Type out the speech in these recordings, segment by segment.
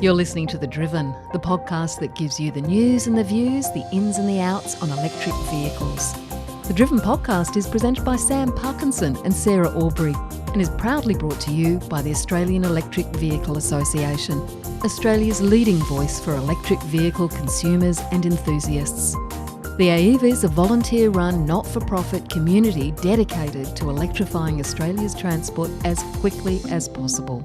You're listening to The Driven, the podcast that gives you the news and the views, the ins and the outs on electric vehicles. The Driven podcast is presented by Sam Parkinson and Sarah Aubrey and is proudly brought to you by the Australian Electric Vehicle Association, Australia's leading voice for electric vehicle consumers and enthusiasts. The AEVA is a volunteer-run, not-for-profit community dedicated to electrifying Australia's transport as quickly as possible.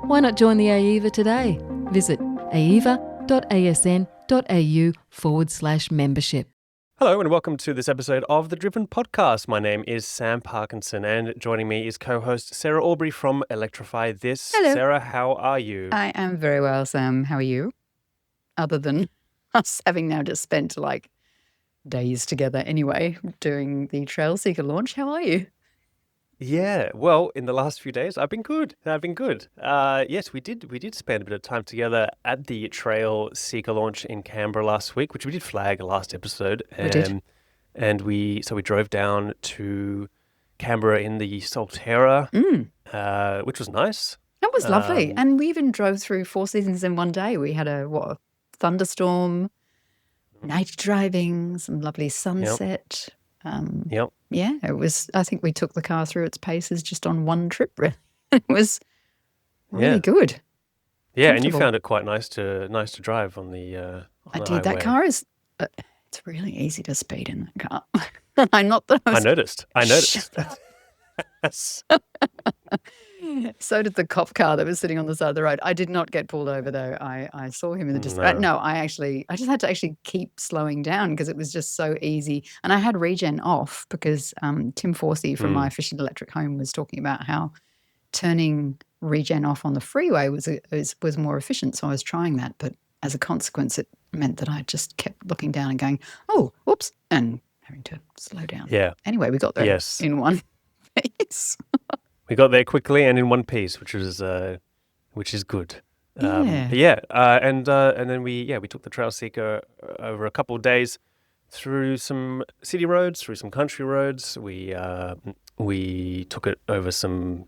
Why not join the AEVA today? Visit aeva.asn.au/membership. Hello and welcome to this episode of The Driven Podcast. My name is Sam Parkinson and joining me is co-host Sarah Aubrey from Electrify This. Hello. Sarah, how are you? I am very well, Sam. How are you? Other than us having now just spent days together anyway, doing the Trailseeker launch. How are you? Yeah, well, in the last few days, I've been good. Yes, we did spend a bit of time together at the Trailseeker launch in Canberra last week, which we did flag last episode. We did. And we drove down to Canberra in the Solterra, which was nice. That was lovely. And we even drove through 4 seasons in one day. We had a thunderstorm, night driving, some lovely sunset. Yep. Yeah, it was. I think we took the car through its paces just on one trip, really. It was really good. Yeah, and you found it quite nice to drive on the I did. highway. That car is, it's really easy to speed in that car. I'm not that I noticed. So did the cop car that was sitting on the side of the road. I did not get pulled over though. I saw him in the distance. No, I just had to actually keep slowing down because it was just so easy. And I had regen off because Tim Forsey from My Efficient Electric Home was talking about how turning regen off on the freeway was more efficient. So I was trying that, but as a consequence, it meant that I just kept looking down and going, oh, whoops, and having to slow down. Yeah. Anyway, we got there in one piece. We got there quickly and in one piece, which is good. And then we took the Trailseeker over a couple of days through some city roads, through some country roads. We took it over some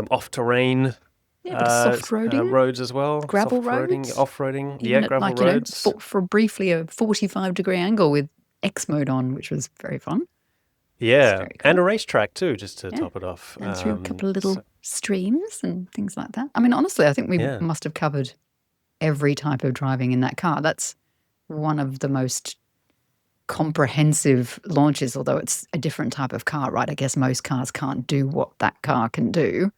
off-terrain soft roading, roads as well. Gravel roads, off-roading, gravel at, roads. For briefly a 45-degree angle with X mode on, which was very fun. Yeah, cool. and a racetrack too, just to top it off. And through a couple of little streams and things like that. I mean, honestly, I think we must have covered every type of driving in that car. That's one of the most comprehensive launches, although it's a different type of car, right? I guess most cars can't do what that car can do.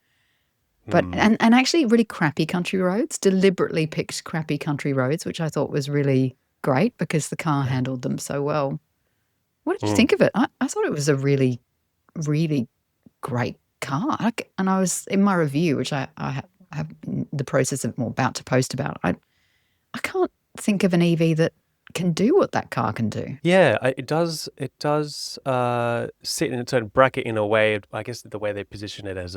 But and actually really crappy country roads, deliberately picked crappy country roads, which I thought was really great because the car handled them so well. What did you think of it? I thought it was a really, really great car. And I was, in my review, which I have in the process of about to post about, I can't think of an EV that can do what that car can do. Yeah, it does sit in its own bracket in a way. I guess the way they position it as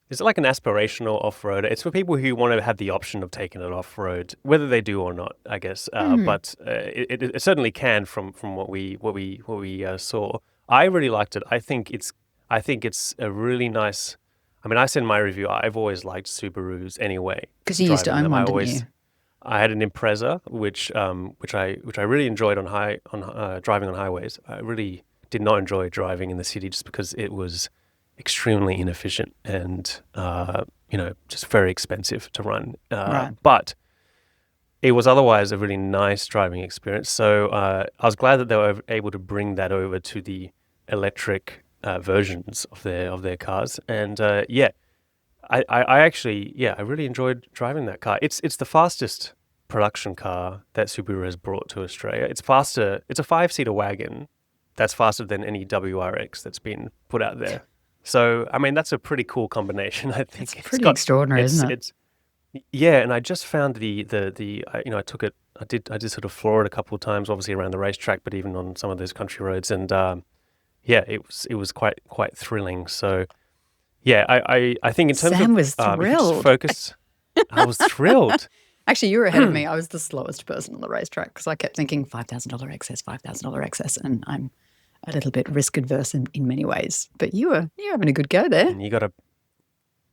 it's like an aspirational off-road. It's for people who want to have the option of taking it off-road, whether they do or not, I guess. But it certainly can from what we saw. I really liked it. I think it's a really nice. I mean, I said in my review, I've always liked Subarus anyway. Because you used to own one, didn't you? I had an Impreza, which I really enjoyed on driving on highways. I really did not enjoy driving in the city just because it was extremely inefficient and just very expensive to run. Right. But it was otherwise a really nice driving experience. So I was glad that they were able to bring that over to the electric versions of their cars. And I really enjoyed driving that car. It's the fastest production car that Subaru has brought to Australia. It's faster. It's a 5-seater wagon that's faster than any WRX that's been put out there. So, I mean, that's a pretty cool combination, I think. It's pretty extraordinary, isn't it? And I just found I took it, I did sort of floor it a couple of times, obviously around the racetrack, but even on some of those country roads. And it was quite thrilling. So, I think in terms Sam of was thrilled. Focus, I was thrilled. Actually, you were ahead of me. I was the slowest person on the racetrack because I kept thinking $5,000 excess, and I'm a little bit risk adverse in many ways. But you're having a good go there. And you got a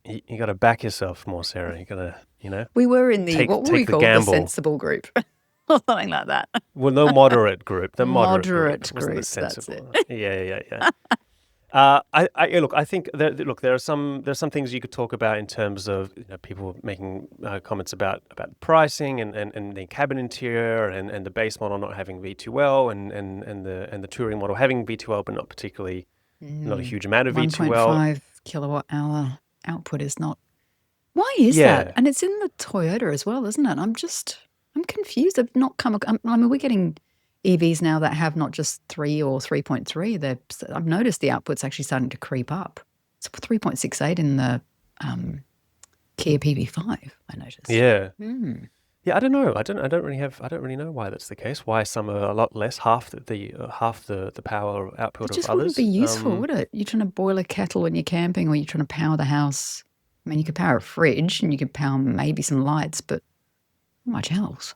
You got to back yourself more, Sarah. You got to, We were in the, what were we take the called? The gamble. sensible group. Or something like that. Well, the moderate group. The moderate group. It wasn't the Group, sensible. that's Yeah. Look, I think there are some things you could talk about in terms of people making comments about pricing and the cabin interior and the base model not having V2L and the touring model having V2L but not particularly not a huge amount of V2L. 1.5 kilowatt hour output is not. Why is that? And it's in the Toyota as well, isn't it? I'm confused. I've not come. I mean, we're getting EVs now that have not just 3 or 3.3. I've noticed the output's actually starting to creep up. It's 3.68 in the Kia PV5. I noticed. Yeah. Yeah. I don't know. I don't really know why that's the case. Why some are a lot less, half the power output of others. It just wouldn't be useful, would it? You're trying to boil a kettle when you're camping, or you're trying to power the house. I mean, you could power a fridge and you could power maybe some lights, but not much else.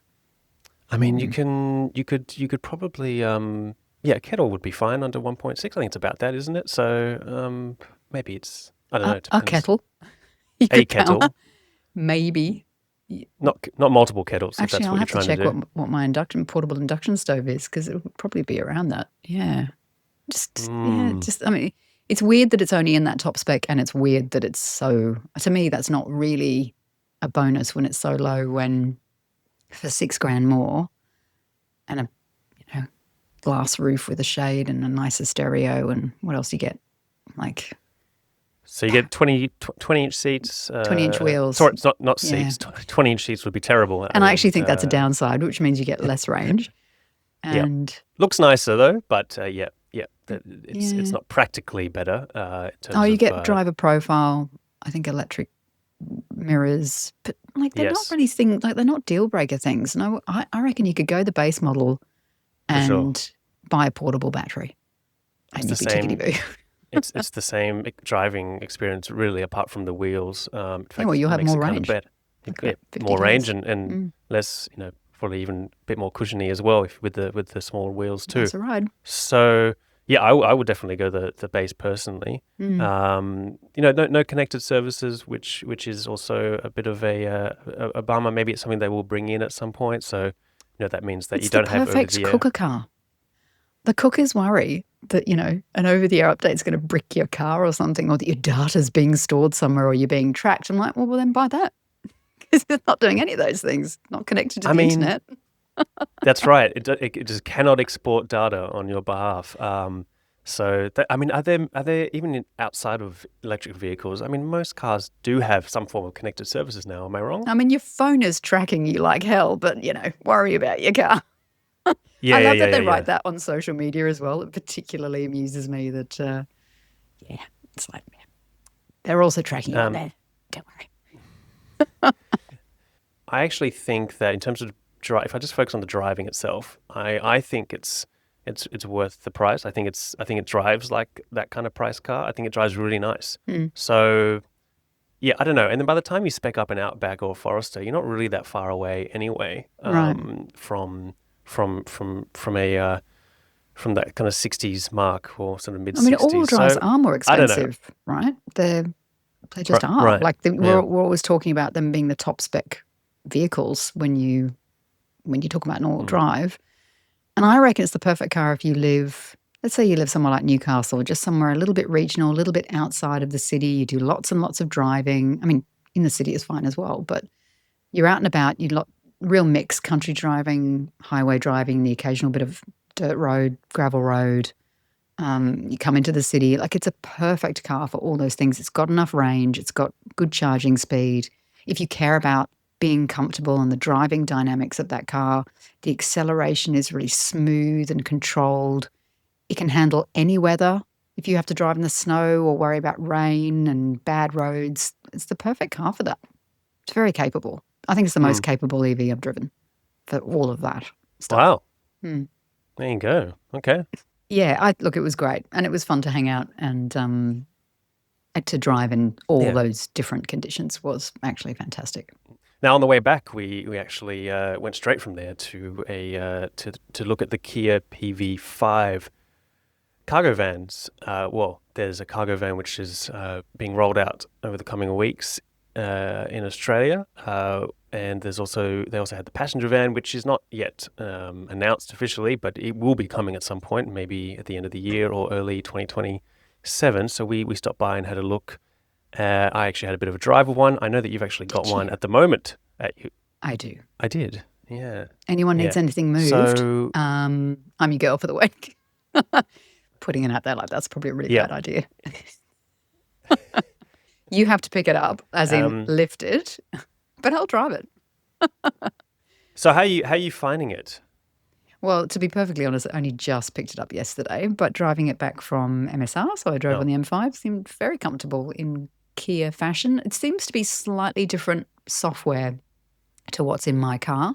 I mean, you could probably a kettle would be fine under 1.6. I think it's about that, isn't it? So maybe it's, I don't know. It depends. A kettle. A kettle. Maybe. Not multiple kettles. Actually, if that's I'll what have you're to trying check to do. what my portable induction stove is, because it would probably be around that. Yeah. I mean, it's weird that it's only in that top spec, and it's weird that it's so, to me, that's not really a bonus when it's so low, when for $6,000 more and a glass roof with a shade and a nicer stereo, and what else you get? Like, so you get 20-inch seats. 20-inch wheels. Sorry, it's not seats. 20-inch seats would be terrible. And I actually think that's a downside, which means you get less range. And looks nicer though, but it's not practically better. In terms you of, get driver profile. I think electric mirrors, but like they're not really they're not deal breaker things. No, I reckon you could go the base model and buy a portable battery, and you'd be tickety-boo. It's the same driving experience, really, apart from the wheels. In fact, you'll have more range. More range and less, probably even a bit more cushiony as well, with the smaller wheels too. That's a ride. So yeah, I would definitely go the base personally. No connected services, which is also a bit of a bummer. Maybe it's something they will bring in at some point. So that means that you don't have over-the-air. It's the perfect cooker car. The cookers worry that, an over-the-air update is going to brick your car or something, or that your data's being stored somewhere, or you're being tracked. I'm like, well then buy that. Because it's not doing any of those things. Not connected to the internet. That's right. It just cannot export data on your behalf. So, are there even outside of electric vehicles? I mean, most cars do have some form of connected services now. Am I wrong? I mean, your phone is tracking you like hell, but, worry about your car. Yeah, I love that they write that on social media as well. It particularly amuses me that, it's like, they're also tracking you on there. Don't worry. I actually think that in terms of if I just focus on the driving itself, I think it's worth the price. I think it drives like that kind of price car. I think it drives really nice. So yeah, I don't know. And then by the time you spec up an Outback or Forester, you're not really that far away anyway. From that kind of 60s mark or sort of mid 60s. I mean, all drives are more expensive, right? They just are. Right. Like we're always talking about them being the top spec vehicles when you talk about an all drive. And I reckon it's the perfect car if you live, let's say you live somewhere like Newcastle, just somewhere a little bit regional, a little bit outside of the city. You do lots and lots of driving. I mean, in the city is fine as well, but you're out and about, real mix, country driving, highway driving, the occasional bit of dirt road, gravel road. You come into the city, like it's a perfect car for all those things. It's got enough range. It's got good charging speed. If you care about being comfortable and the driving dynamics of that car, the acceleration is really smooth and controlled. It can handle any weather. If you have to drive in the snow or worry about rain and bad roads, it's the perfect car for that. It's very capable. I think it's the most capable EV I've driven for all of that stuff. Wow. There you go. Okay. Yeah, it was great. And it was fun to hang out and to drive in all those different conditions was actually fantastic. Now, on the way back, we actually went straight from there to to look at the Kia PV5 cargo vans. there's a cargo van which is being rolled out over the coming weeks in Australia. And they also had the passenger van, which is not yet announced officially, but it will be coming at some point, maybe at the end of the year or early 2027. So we stopped by and had a look. I actually had a bit of a drive of one. I know that you've actually got one at the moment. I do. I did, yeah. Anyone needs anything moved, So, I'm your girl for the week. Putting it out there like that's probably a really bad idea. You have to pick it up, as in lift it, but I'll drive it. So how are you finding it? Well, to be perfectly honest, I only just picked it up yesterday, but driving it back from MSR, so I drove on the M5, seemed very comfortable in Kia fashion. It seems to be slightly different software to what's in my car.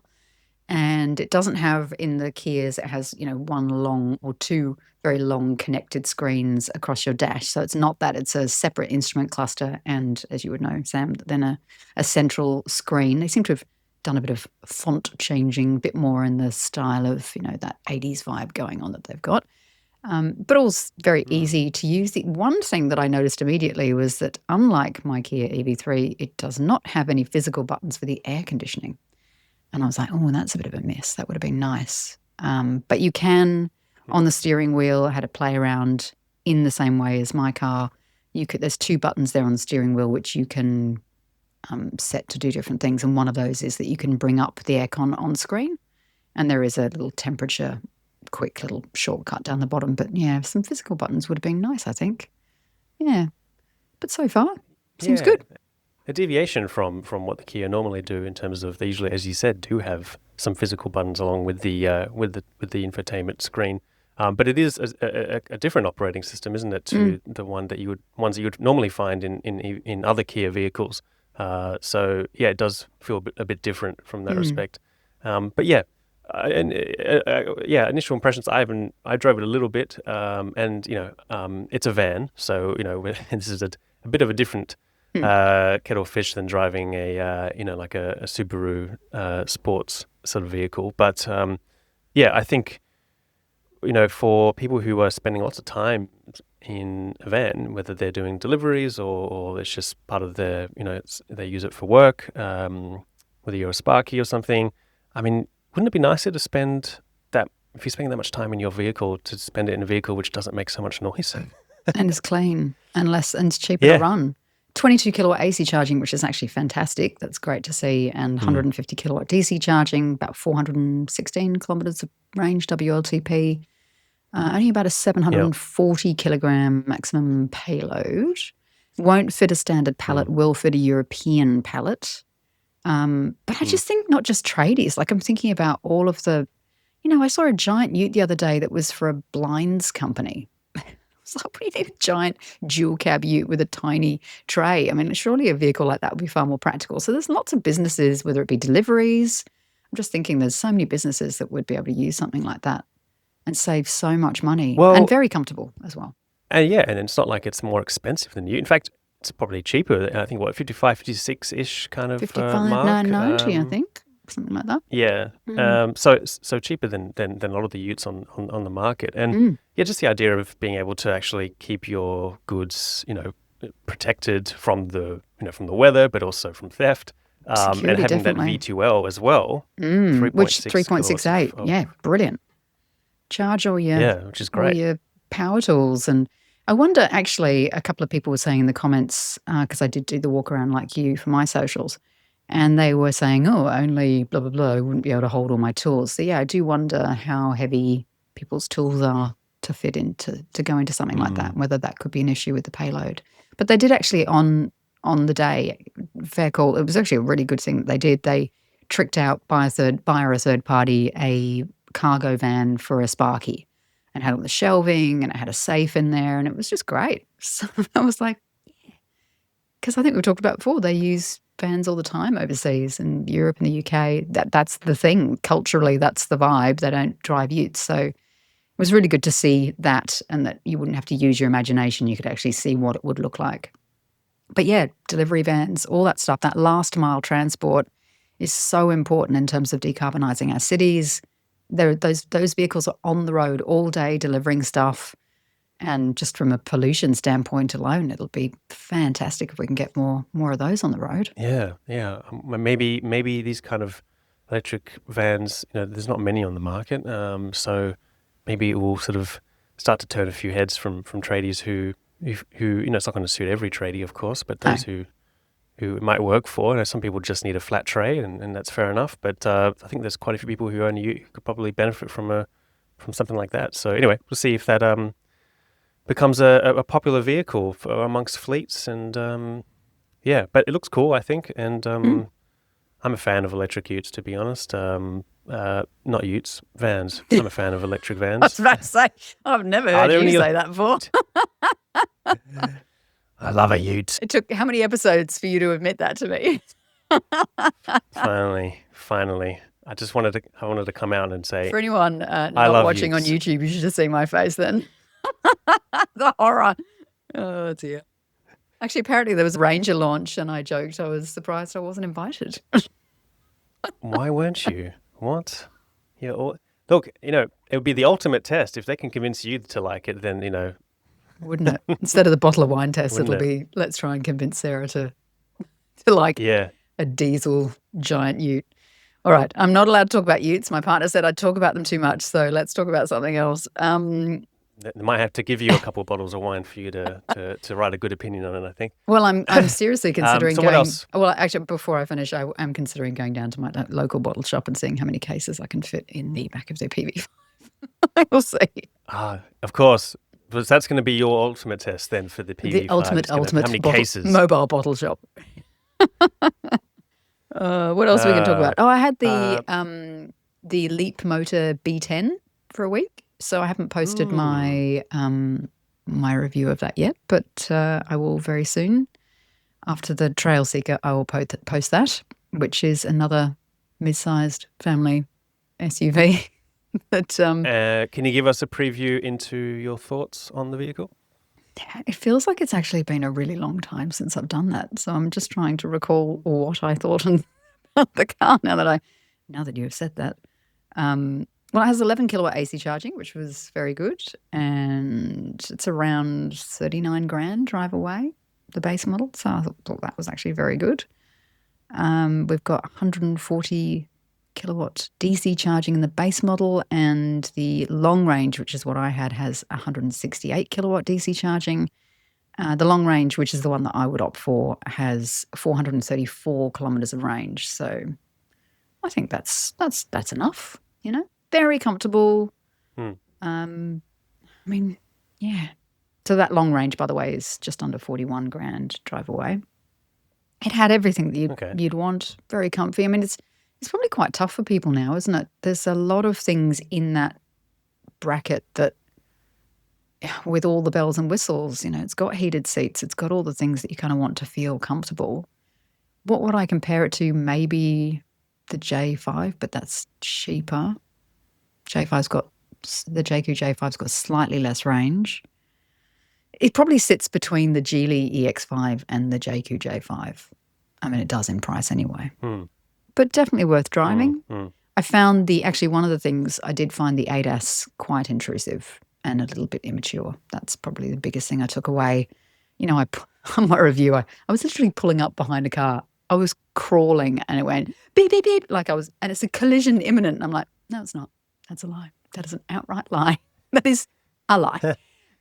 And it doesn't have in the Kias, it has, one long or two very long connected screens across your dash. So it's not that, it's a separate instrument cluster and, as you would know, Sam, then a central screen. They seem to have done a bit of font changing, a bit more in the style of, that 80s vibe going on that they've got. But all's very easy to use. The one thing that I noticed immediately was that unlike my Kia EV3, it does not have any physical buttons for the air conditioning. And I was like, oh, that's a bit of a miss. That would have been nice. But you can, on the steering wheel, I had to play around in the same way as my car. There's two buttons there on the steering wheel which you can set to do different things. And one of those is that you can bring up the aircon on screen. And there is a little temperature, quick little shortcut down the bottom. But yeah, some physical buttons would have been nice, I think. Yeah. But so far, seems good. A deviation from what the Kia normally do in terms of they usually, as you said, do have some physical buttons along with the infotainment screen. But it is a different operating system, isn't it, to the ones that you would normally find in other Kia vehicles. So yeah, it does feel a bit different from that respect. But yeah. Initial impressions. I drove it a little bit, and it's a van, so this is a bit of a different kettle of fish than driving a Subaru sports sort of vehicle. But I think for people who are spending lots of time in a van, whether they're doing deliveries or it's just part of their they use it for work, whether you're a Sparky or something. I mean, wouldn't it be nicer to spend that, if you're spending that much time in your vehicle, to spend it in a vehicle which doesn't make so much noise? And it's clean and it's cheaper to run. 22 kilowatt AC charging, which is actually fantastic. That's great to see. And 150 kilowatt DC charging, about 416 kilometres of range WLTP. Only about a 740 kilogram maximum payload. Won't fit a standard pallet, will fit a European pallet. But I just think not just tradies. Like I'm thinking about all of the, I saw a giant ute the other day that was for a blinds company. It's like, what do you need a giant dual cab ute with a tiny tray? I mean, surely a vehicle like that would be far more practical. So there's lots of businesses, whether it be deliveries. I'm just thinking there's so many businesses that would be able to use something like that and save so much money and very comfortable as well. And and it's not like it's more expensive than ute. In fact, it's probably cheaper. I think 55, 56-ish kind of 55,990, I think. Something like that. Yeah. So cheaper than a lot of the utes on the market. And just the idea of being able to actually keep your goods, protected from the weather, but also from theft. And having definitely. that V2L as well. 3.68. Yeah, brilliant. Charge all your which is great. All your power tools. And I wonder, actually, a couple of people were saying in the comments, because I did do the walk around like you for my socials, and they were saying, oh, only blah, blah, blah, I wouldn't be able to hold all my tools. So, yeah, I do wonder how heavy people's tools are to fit into, to go into something like that, whether that could be an issue with the payload. But they did actually on the day, fair call, it was actually a really good thing that they did. They tricked out by a third party a cargo van for a Sparky and had all the shelving and it had a safe in there and it was just great. So I was like, yeah. Because I think we've talked about before, they use vans all the time overseas in Europe and the UK. That's the thing. Culturally, that's the vibe. They don't drive utes. So it was really good to see that and that you wouldn't have to use your imagination. You could actually see what it would look like. But yeah, delivery vans, all that stuff, that last mile transport is so important in terms of decarbonising our cities. Those vehicles are on the road all day delivering stuff. And just from a pollution standpoint alone, it'll be fantastic if we can get more of those on the road. Yeah. Maybe these kind of electric vans, there's not many on the market. So maybe it will sort of start to turn a few heads from tradies who it's not going to suit every tradie, of course, but those who it might work for. Some people just need a flat tray, and that's fair enough. But I think there's quite a few people who could probably benefit from something like that. So anyway, we'll see if that becomes a popular vehicle amongst fleets. And but it looks cool, I think. And I'm a fan of electric utes, to be honest. Not utes, vans. I'm a fan of electric vans. I was about to say, I've never heard you say that before. I love a ute. It took how many episodes for you to admit that to me? Finally. I wanted to come out and say, for anyone not watching utes on YouTube, you should have seen my face then. The horror. Oh dear. Actually, apparently there was a Ranger launch, and I joked I was surprised I wasn't invited. Why weren't you? What? Look, it would be the ultimate test. If they can convince you to like it, then, Wouldn't it? Instead of the bottle of wine test, it'll be, let's try and convince Sarah to like a diesel giant ute. All right, I'm not allowed to talk about utes. My partner said I'd talk about them too much, so let's talk about something else. They might have to give you a couple of bottles of wine for you to write a good opinion on it, I think. Well, I'm seriously considering so going. What else? Well, actually, before I finish, I am considering going down to my local bottle shop and seeing how many cases I can fit in the back of their PV5. We'll see. Of course. But that's going to be your ultimate test then for the PV5. The ultimate how many cases? Mobile bottle shop. What else we can talk about? Oh, I had the Leap Motor B10 for a week. So I haven't posted my review of that yet, but I will very soon. After the Trailseeker, I will post that, which is another mid-sized family SUV. But can you give us a preview into your thoughts on the vehicle? It feels like it's actually been a really long time since I've done that. So I'm just trying to recall what I thought about the car now that you have said that. Well, it has 11 kilowatt AC charging, which was very good. And it's around 39 grand drive away, the base model. So I thought that was actually very good. We've got 140 kilowatt DC charging in the base model, and the long range, which is what I had, has 168 kilowatt DC charging. The long range, which is the one that I would opt for, has 434 kilometers of range. So I think that's enough, Very comfortable. I mean, yeah. So that long range, by the way, is just under 41 grand drive away. It had everything that you'd want. Very comfy. I mean, it's probably quite tough for people now, isn't it? There's a lot of things in that bracket that, with all the bells and whistles, it's got heated seats. It's got all the things that you kind of want to feel comfortable. What would I compare it to? Maybe the J5, but that's cheaper. The Jaecoo J5's got slightly less range. It probably sits between the Geely EX5 and the Jaecoo J5. I mean, it does in price anyway. But definitely worth driving. I found one of the things, I did find the ADAS quite intrusive and a little bit immature. That's probably the biggest thing I took away. On my review, I was literally pulling up behind a car. I was crawling and it went beep, beep, beep. And it's a collision imminent. And I'm like, no, it's not. That's a lie. That is an outright lie. That is a lie.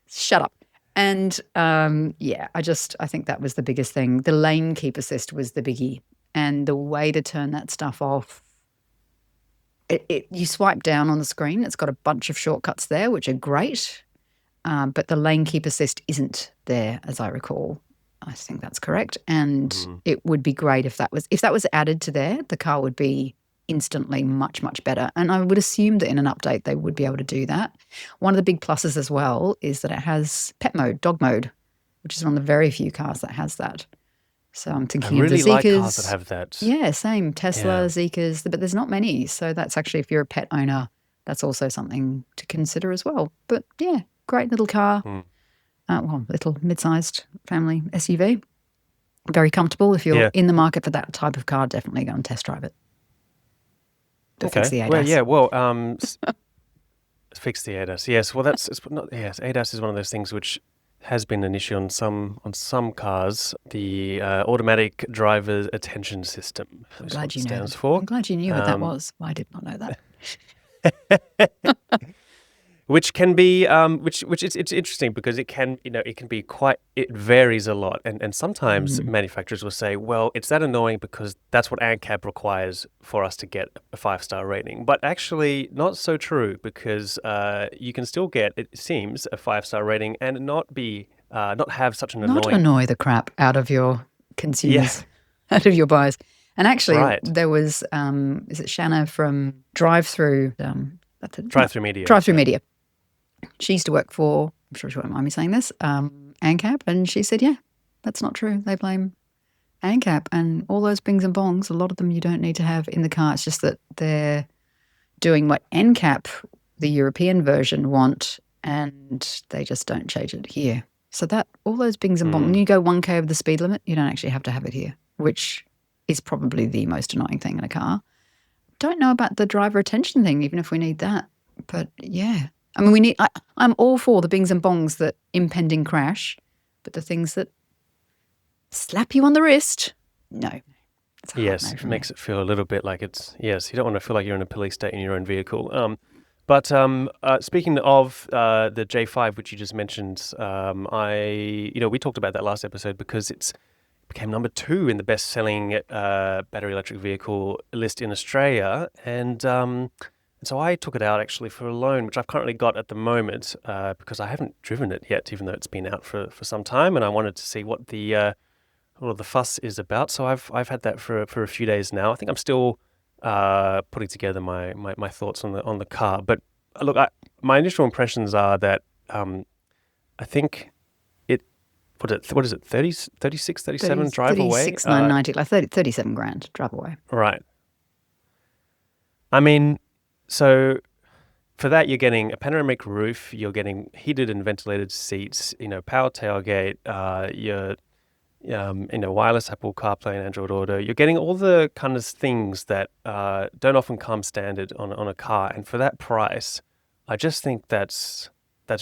Shut up. And I think that was the biggest thing. The lane keep assist was the biggie. And the way to turn that stuff off, you swipe down on the screen. It's got a bunch of shortcuts there, which are great. But the lane keep assist isn't there, as I recall. I think that's correct. And it would be great if that was added to there, the car would be instantly much, much better. And I would assume that in an update they would be able to do that. One of the big pluses as well is that it has pet mode, dog mode, which is one of the very few cars that has that. So I'm thinking of the Zeekers. I really like cars that have that. Yeah, same. Tesla, Zeekers, but there's not many. So that's actually, if you're a pet owner, that's also something to consider as well. But yeah, great little car. Little mid-sized family SUV. Very comfortable. If you're in the market for that type of car, definitely go and test drive it. Okay. Well, Fix the ADAS. Yes. Well, it's not. Yes, ADAS is one of those things which has been an issue on some cars. The automatic driver attention system I'm is glad what it you know. stands for. I'm glad you knew what that Um, was. I did not know that. which can be which it's interesting because it can be quite, it varies a lot, and sometimes manufacturers will say, well, it's that annoying because that's what ANCAP requires for us to get a 5-star rating, but actually not so true, because you can still get, it seems, a 5-star rating and not have such an Not annoying annoy the crap out of your consumers, yeah out of your buyers. And actually, right there was, is it Shanna from Drive-Through? drive-through media. Drive-Through Media. She used to work for, I'm sure she won't mind me saying this, ANCAP, and she said, yeah, that's not true. They blame ANCAP, and all those bings and bongs, a lot of them you don't need to have in the car. It's just that they're doing what NCAP, the European version, want, and they just don't change it here. So that all those bings and bongs, when you go 1K over the speed limit, you don't actually have to have it here, which is probably the most annoying thing in a car. Don't know about the driver attention thing, even if we need that. But yeah, I mean, I'm all for the bings and bongs that impending crash, but the things that slap you on the wrist, no. It's a hard Yes, no it from makes me. it feel a little bit like it's, yes, you don't want to feel like you're in a police state in your own vehicle. Speaking of the J5, which you just mentioned, we talked about that last episode because it became number 2 in the best-selling battery electric vehicle list in Australia, and so I took it out actually for a loan, which I've currently got at the moment because I haven't driven it yet, even though it's been out for some time, and I wanted to see what the fuss is about. So I've had that for a few days now. I think I'm still putting together my thoughts on the car. But look, my initial impressions are that I think what is it 30, 36, 37 drive away? 36,990, like 37 grand drive away. Right. I mean, so for that you're getting a panoramic roof, you're getting heated and ventilated seats, power tailgate, wireless Apple CarPlay and Android Auto. You're getting all the kind of things that don't often come standard on a car, and for that price, I just think that's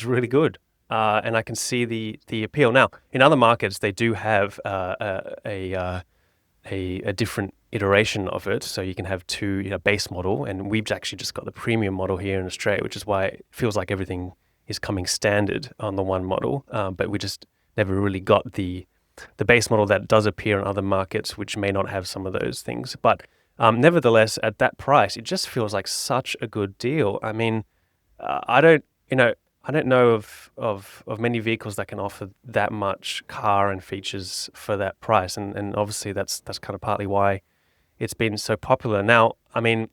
really good, and I can see the appeal. Now, in other markets, they do have a different iteration of it, so you can have 2 base model, and we've actually just got the premium model here in Australia, which is why it feels like everything is coming standard on the one model, but we just never really got the base model that does appear in other markets, which may not have some of those things. But nevertheless, at that price, it just feels like such a good deal. I mean, I don't know of many vehicles that can offer that much car and features for that price, and obviously that's kind of partly why it's been so popular. Now, I mean,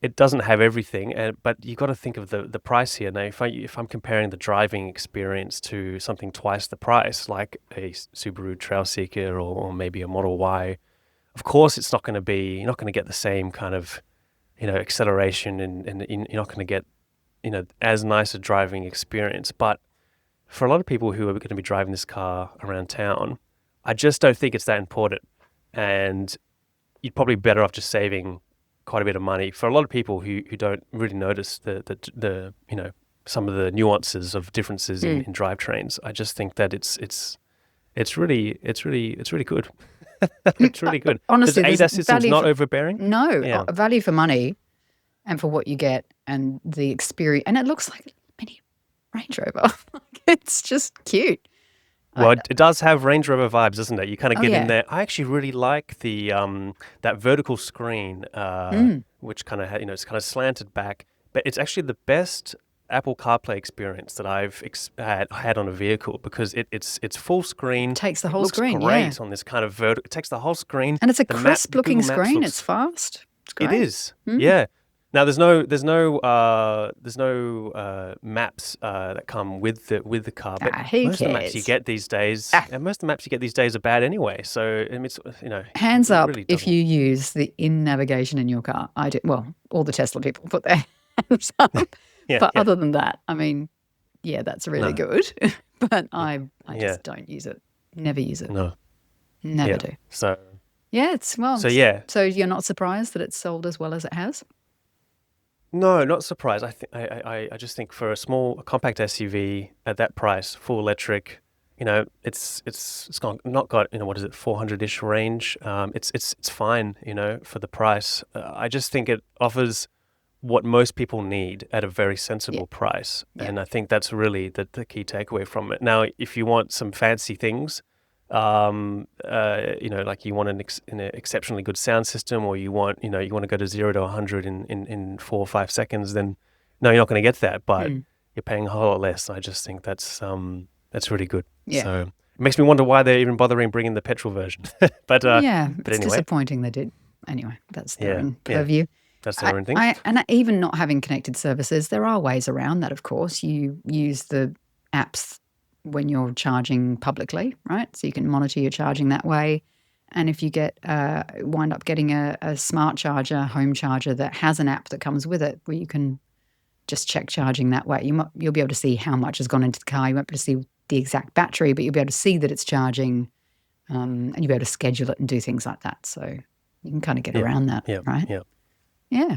it doesn't have everything, but you got to think of the price here. Now, if I'm comparing the driving experience to something twice the price, like a Subaru Trailseeker or maybe a Model Y, of course you're not going to get the same kind of acceleration, and you're not going to get as nice a driving experience. But for a lot of people who are going to be driving this car around town, I just don't think it's that important, and you'd probably be better off just saving quite a bit of money. For a lot of people who don't really notice the some of the nuances of differences in drivetrains, I just think that it's really good. It's really good. Honestly, the ADAS system's not for, overbearing. No, Yeah. value for money, and for what you get, and the experience, and it looks like a mini Range Rover. It's just cute. Well, it does have Range Rover vibes, doesn't it? You kind of get yeah. in there. I actually really like the that vertical screen, which kind of it's kind of slanted back, but it's actually the best Apple CarPlay experience that I've had on a vehicle, because it's full screen. It takes the whole screen. It looks great on this kind of vertical. It takes the whole screen, and it's a crisp-looking screen. It's fast. It's great. It is. Yeah. Now there's no maps that come with the car, but most of the maps you get these days, are bad anyway. So it's hands up really if you use the in-navigation in your car. I do. Well, all the Tesla people put their hands up. Other than that, I mean, yeah, that's really good. But I just don't use it. Never use it. No. Never do. So yeah, it's well. So yeah. So you're not surprised that it's sold as well as it has? No, not surprised. I just think for a small compact SUV at that price, full electric, it's not got, what is it, 400-ish range. It's fine, for the price. I just think it offers what most people need at a very sensible price, and I think that's really the key takeaway from it. Now, if you want some fancy things, like you want an exceptionally good sound system, or you want to go to 0 to 100 in 4 or 5 seconds, then no, you're not going to get that, but you're paying a whole lot less. I just think that's really good. So it makes me wonder why they're even bothering bringing the petrol version. but it's anyway, disappointing they did. Anyway, that's their own purview. Yeah. That's their own thing. And even not having connected services, there are ways around that, of course. You use the apps when you're charging publicly, right? So you can monitor your charging that way. And if you wind up getting a smart charger, home charger that has an app that comes with it, where you can just check charging that way, you'll be able to see how much has gone into the car. You won't be able to see the exact battery, but you'll be able to see that it's charging, and you'll be able to schedule it and do things like that. So you can kind of get around that, right? Yeah,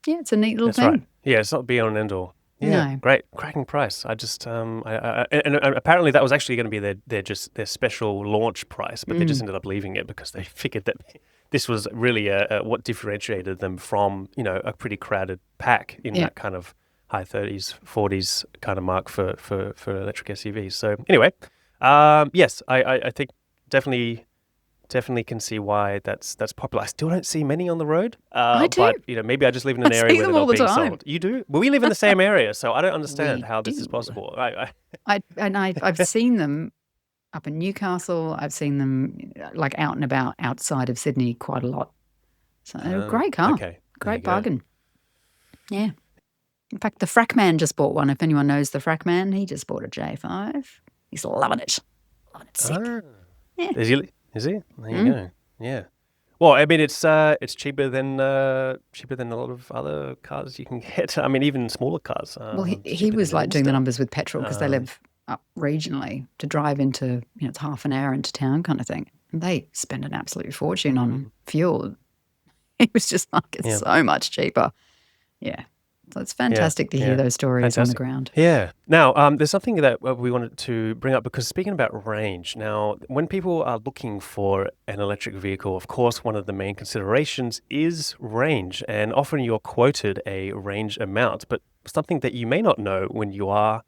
it's a neat little thing. Right. Yeah, it's not be on and end all. Yeah, No. Great, cracking price. I just, and apparently that was actually going to be their special launch price, but they just ended up leaving it because they figured that this was really what differentiated them from, a pretty crowded pack in that kind of high 30s, 40s kind of mark for electric SUVs. So anyway, yes, I think definitely can see why that's popular. I still don't see many on the road. I do. But maybe I just live in an area where they're not being sold. You do? Well, we live in the same area, so I don't understand how this is possible. I've seen them up in Newcastle. I've seen them like out and about outside of Sydney quite a lot. So great car. Okay. Great bargain. Yeah. In fact, the Frack Man just bought one. If anyone knows the Frack Man, he just bought a J5. He's loving it. Loving it sick. Yeah. Is he? There you go. Yeah. Well, I mean, it's cheaper than a lot of other cars you can get. I mean, even smaller cars. Well, he was like doing the numbers with petrol because they live up regionally to drive into, it's half an hour into town kind of thing. And they spend an absolute fortune on fuel. He was just like, it's so much cheaper. Yeah. So it's fantastic to hear those stories on the ground. Yeah. Now, there's something that we wanted to bring up, because speaking about range, now, when people are looking for an electric vehicle, of course, one of the main considerations is range. And often you're quoted a range amount, but something that you may not know when you are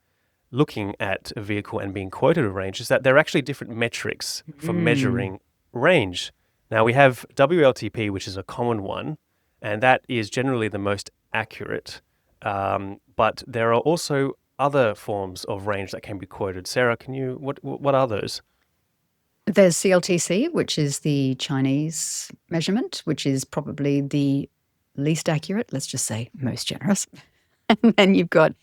looking at a vehicle and being quoted a range is that there are actually different metrics for measuring range. Now, we have WLTP, which is a common one, and that is generally the most accurate. But there are also other forms of range that can be quoted. Sarah, what are those? There's CLTC, which is the Chinese measurement, which is probably the least accurate, let's just say most generous. And then you've got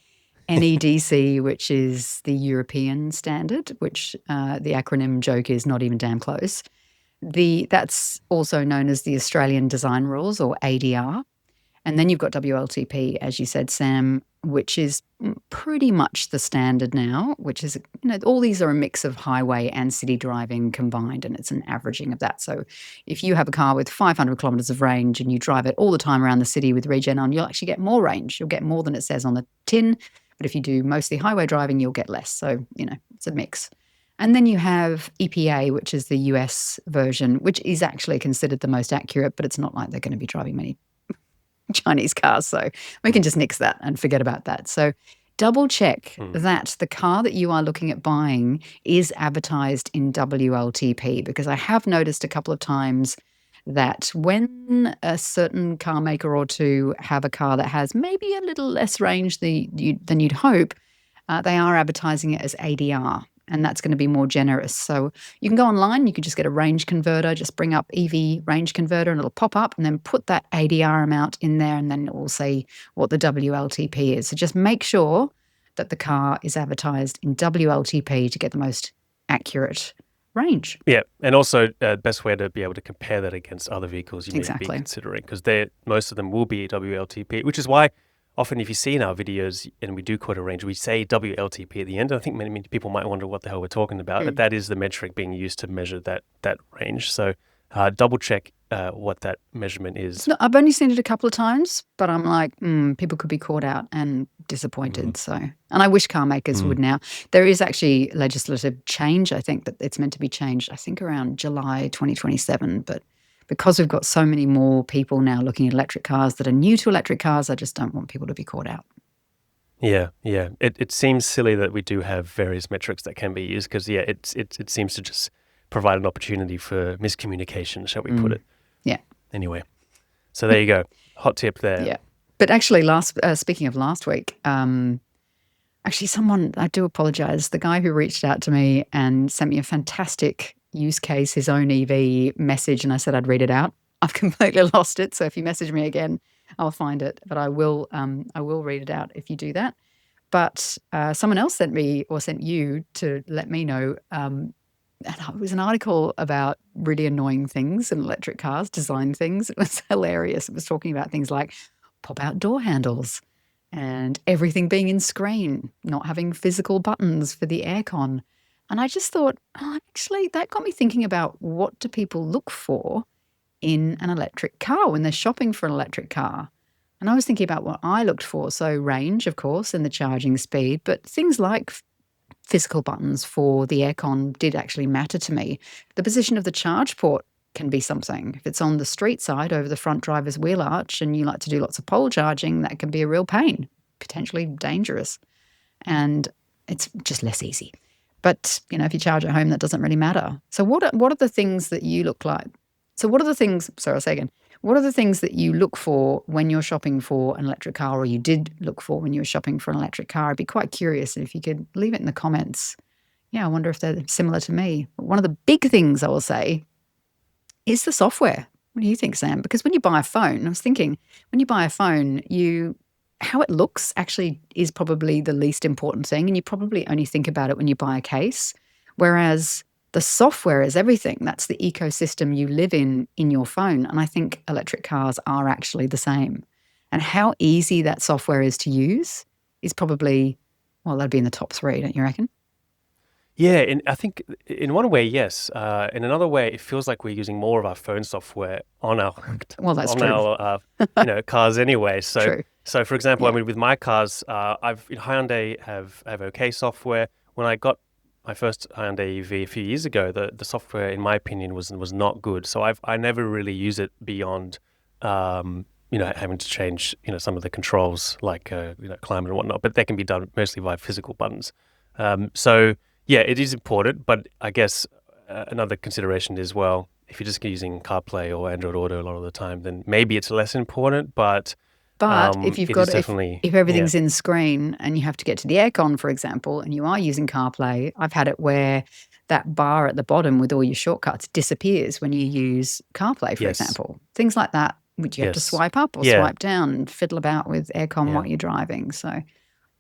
NEDC, which is the European standard, which the acronym joke is not even damn close. That's also known as the Australian Design Rules, or ADR. And then you've got WLTP, as you said, Sam, which is pretty much the standard now, which is, all these are a mix of highway and city driving combined, and it's an averaging of that. So if you have a car with 500 kilometres of range and you drive it all the time around the city with regen on, you'll actually get more range. You'll get more than it says on the tin. But if you do mostly highway driving, you'll get less. So, it's a mix. And then you have EPA, which is the US version, which is actually considered the most accurate, but it's not like they're going to be driving many Chinese cars. So we can just nix that and forget about that. So double check that the car that you are looking at buying is advertised in WLTP, because I have noticed a couple of times that when a certain car maker or two have a car that has maybe a little less range than you'd hope, they are advertising it as ADR. And that's going to be more generous. So you can go online, you can just get a range converter, just bring up EV range converter and it'll pop up, and then put that ADR amount in there, and then it will say what the WLTP is. So just make sure that the car is advertised in WLTP to get the most accurate range. Yeah, and also the best way to be able to compare that against other vehicles you need to be considering, because most of them will be WLTP, which is why often if you see in our videos and we do quote a range, we say WLTP at the end. I think many people might wonder what the hell we're talking about, but that is the metric being used to measure that range. So double check what that measurement is. No, I've only seen it a couple of times, but I'm like, people could be caught out and disappointed. So, and I wish car makers would now. There is actually legislative change. I think that it's meant to be changed, I think around July 2027. But because we've got so many more people now looking at electric cars that are new to electric cars, I just don't want people to be caught out. Yeah. It seems silly that we do have various metrics that can be used because, it seems to just provide an opportunity for miscommunication, shall we put it. Yeah. Anyway, so there you go. Hot tip there. Yeah. But actually, speaking of last week, actually someone, I do apologise, the guy who reached out to me and sent me a fantastic use case, his own EV message, and I said I'd read it out. I've completely lost it, so if you message me again, I'll find it. But I will read it out if you do that. But someone else sent you to let me know. And it was an article about really annoying things in electric cars, design things. It was hilarious. It was talking about things like pop-out door handles and everything being in screen, not having physical buttons for the aircon. And I just thought, actually, that got me thinking about what do people look for in an electric car when they're shopping for an electric car. And I was thinking about what I looked for. So range, of course, and the charging speed, but things like physical buttons for the aircon did actually matter to me. The position of the charge port can be something. If it's on the street side over the front driver's wheel arch and you like to do lots of pole charging, that can be a real pain, potentially dangerous. And it's just less easy. But, if you charge at home, that doesn't really matter. So what are the things that you look like? So what are the things, sorry, I'll say again, what are the things that you look for when you're shopping for an electric car, or you did look for when you were shopping for an electric car? I'd be quite curious if you could leave it in the comments. Yeah, I wonder if they're similar to me. But one of the big things I will say is the software. What do you think, Sam? Because when you buy a phone, I was thinking, when you buy a phone, how it looks actually is probably the least important thing, and you probably only think about it when you buy a case, whereas the software is everything. That's the ecosystem you live in your phone. And I think electric cars are actually the same. And how easy that software is to use is probably, that'd be in the top 3, don't you reckon? Yeah, I think in one way, yes. In another way, it feels like we're using more of our phone software on our our cars anyway. So, True. So for example, with my cars, Hyundai have OK software. When I got my first Hyundai EV a few years ago, the software, in my opinion, was not good. So I never really use it beyond having to change some of the controls like climate and whatnot. But that can be done mostly via physical buttons. So yeah, it is important. But I guess another consideration is, well, if you're just using CarPlay or Android Auto a lot of the time, then maybe it's less important. But if you've got if everything's in screen and you have to get to the aircon, for example, and you are using CarPlay, I've had it where that bar at the bottom with all your shortcuts disappears when you use CarPlay, for example. Things like that, which you have to swipe up or swipe down and fiddle about with aircon while you're driving. So,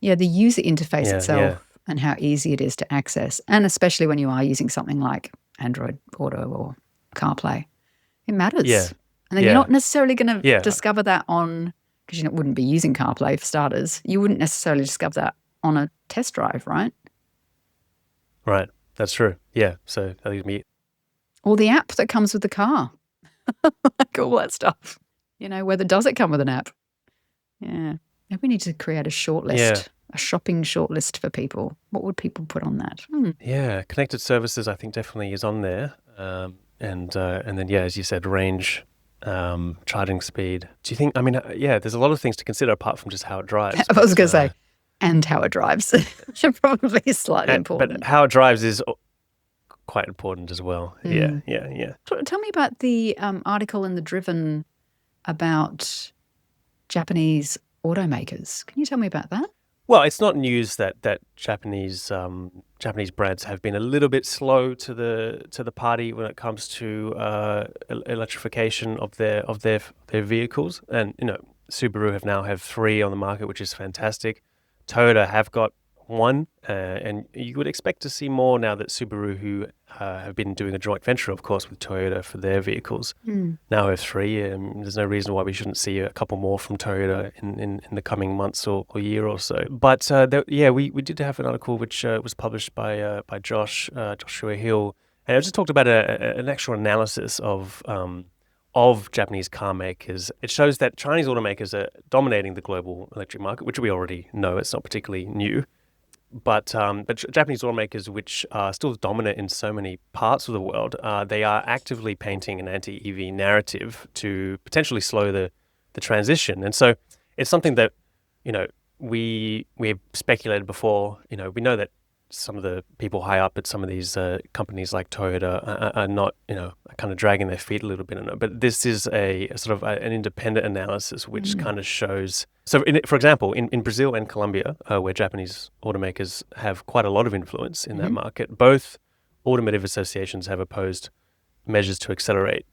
the user interface itself and how easy it is to access, and especially when you are using something like Android Auto or CarPlay, it matters. Yeah. And then you're not necessarily going to discover that on... because you wouldn't be using CarPlay for starters. You wouldn't necessarily discover that on a test drive, right? Right. That's true. Yeah. So I think me. Or the app that comes with the car. Like all that stuff. Whether does it come with an app? Yeah. Maybe we need to create a shortlist, a shopping shortlist for people. What would people put on that? Yeah. Connected services, I think, definitely is on there. And then, as you said, range. Charging speed. Do you think, there's a lot of things to consider apart from just how it drives. I was going to say, and how it drives. Probably is slightly important. But how it drives is quite important as well. Yeah. Tell me about the article in The Driven about Japanese automakers. Can you tell me about that? Well, it's not news that Japanese brands have been a little bit slow to the party when it comes to electrification of their vehicles. And Subaru have 3 on the market, which is fantastic. Toyota have got 1, and you would expect to see more now that Subaru, who have been doing a joint venture, of course, with Toyota for their vehicles, now have 3. There's no reason why we shouldn't see a couple more from Toyota in the coming months or year or so. But we did have an article which was published by Joshua Hill, And I just talked about an actual analysis of Japanese car makers. It shows that Chinese automakers are dominating the global electric market, which we already know. It's not particularly new. But Japanese automakers, which are still dominant in so many parts of the world, they are actively painting an anti-EV narrative to potentially slow the transition. And so it's something that, we have speculated before. We know that some of the people high up at some of these companies like Toyota are not, kind of dragging their feet a little bit. But this is a sort of an independent analysis which kind of shows. So, for example, in Brazil and Colombia, where Japanese automakers have quite a lot of influence in that market, both automotive associations have opposed measures to accelerate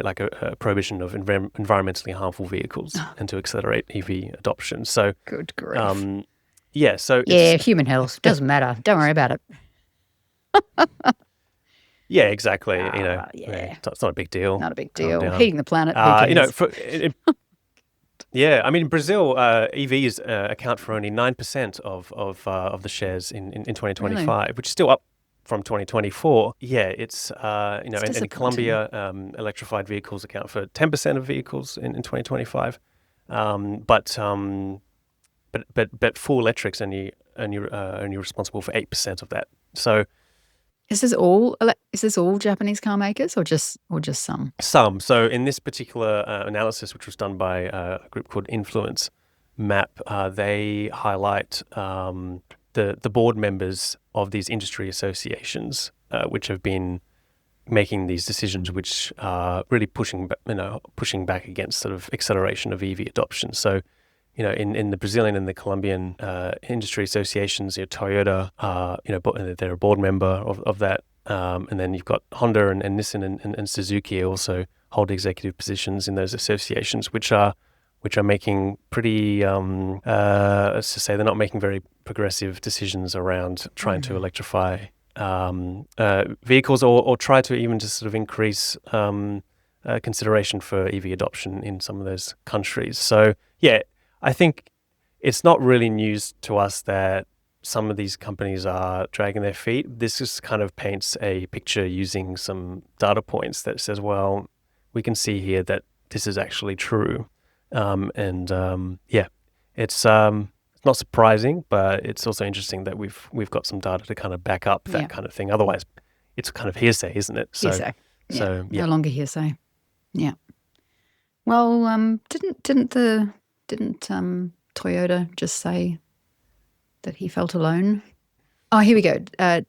like a prohibition of environmentally harmful vehicles and to accelerate EV adoption. So, good grief. Yeah, so human health doesn't matter. Don't worry about it. Yeah, exactly. It's not a big deal. Not a big deal. Heating the planet. Who cares? Yeah, I mean, in Brazil, EVs account for only 9% of the shares in 2025, Really? which is still up from 2024. Yeah, it's and in Colombia, electrified vehicles account for 10% of vehicles in 2025. But full electrics only responsible for 8% of that. So is this all Japanese car makers or just some? Some. So in this particular analysis, which was done by a group called Influence Map, they highlight the board members of these industry associations, which have been making these decisions, which are really pushing back against sort of acceleration of EV adoption. So, in the Brazilian and the Colombian industry associations, Toyota, they're a board member of that. And then you've got Honda and Nissan and Suzuki also hold executive positions in those associations, which are making pretty, let's just say they're not making very progressive decisions around trying to electrify vehicles or try to even just sort of increase consideration for EV adoption in some of those countries. So, yeah, I think it's not really news to us that some of these companies are dragging their feet. This just kind of paints a picture using some data points that says, well, we can see here that this is actually true. It's not surprising, but it's also interesting that we've got some data to kind of back up that kind of thing. Otherwise, it's kind of hearsay, isn't it? Hearsay. No longer hearsay. Yeah. Well, didn't Toyota just say that he felt alone? Oh, here we go.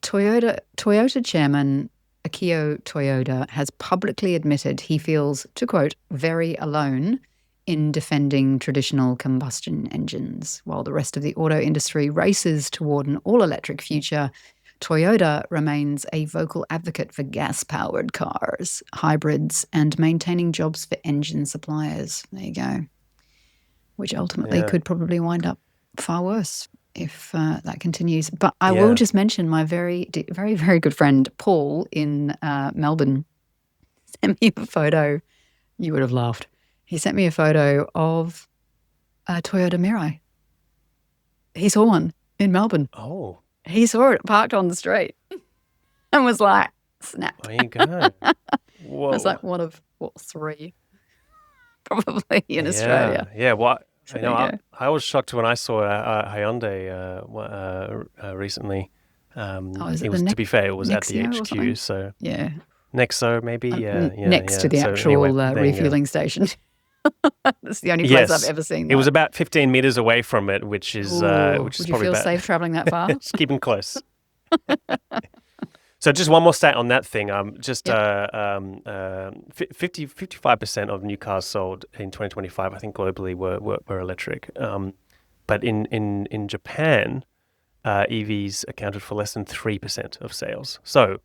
Toyota chairman Akio Toyoda has publicly admitted he feels, to quote, very alone in defending traditional combustion engines. While the rest of the auto industry races toward an all-electric future, Toyota remains a vocal advocate for gas-powered cars, hybrids, and maintaining jobs for engine suppliers. There you go. Which ultimately could probably wind up far worse if that continues. But I will just mention my very, very, very good friend Paul in Melbourne sent me a photo. You would have laughed. He sent me a photo of a Toyota Mirai. He saw one in Melbourne. Oh. He saw it parked on the street and was like, snap. There you go. Whoa. It was like one of, three probably in Australia. Yeah, well, I was shocked when I saw a Hyundai recently. To be fair, it was at the HQ. So yeah, Nexo maybe. Next to the actual refueling station. That's the only place I've ever seen that. It was about 15 meters away from it, which is would you feel safe traveling that far? Just keeping close. So just one more stat on that thing. 55% of new cars sold in 2025, I think globally, were electric. But in Japan, EVs accounted for less than 3% of sales. So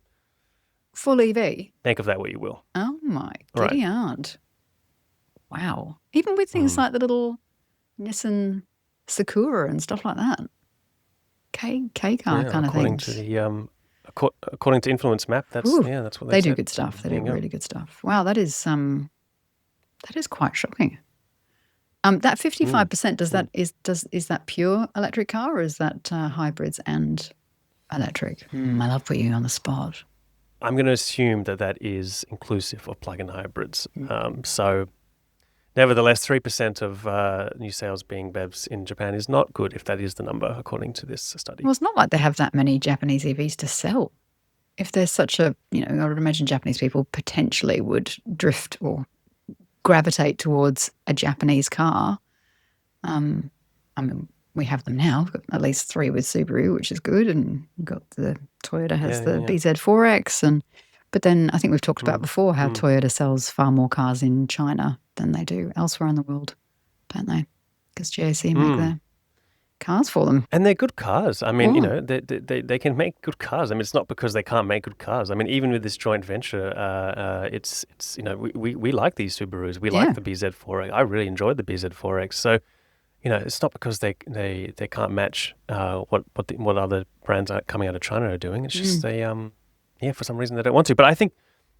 full EV. Think of that what you will. Oh my giddy aunt. Wow. Even with things like the little Nissan Sakura and stuff like that. K car kind of things. According to Influence Map, that's what they do good stuff. They do really good stuff. Wow, that is quite shocking. That 55%, is that pure electric car or is that hybrids and electric. I love putting you on the spot. I'm going to assume that is inclusive of plug-in hybrids. So nevertheless, 3% of new sales being BEVs in Japan is not good if that is the number, according to this study. Well, it's not like they have that many Japanese EVs to sell. If there's such a, I would imagine Japanese people potentially would drift or gravitate towards a Japanese car. We have them now. We've got at least 3 with Subaru, which is good, and we've got the Toyota has the BZ4X, but then I think we've talked about before how Toyota sells far more cars in China than they do elsewhere in the world, don't they? Because GAC make their cars for them, and they're good cars. I mean, they can make good cars. I mean, it's not because they can't make good cars. I mean, even with this joint venture, it's we like these Subarus. We like the BZ4X. I really enjoyed the BZ4X. So. It's not because they can't match what other brands are coming out of China are doing. It's just they for some reason they don't want to. But I think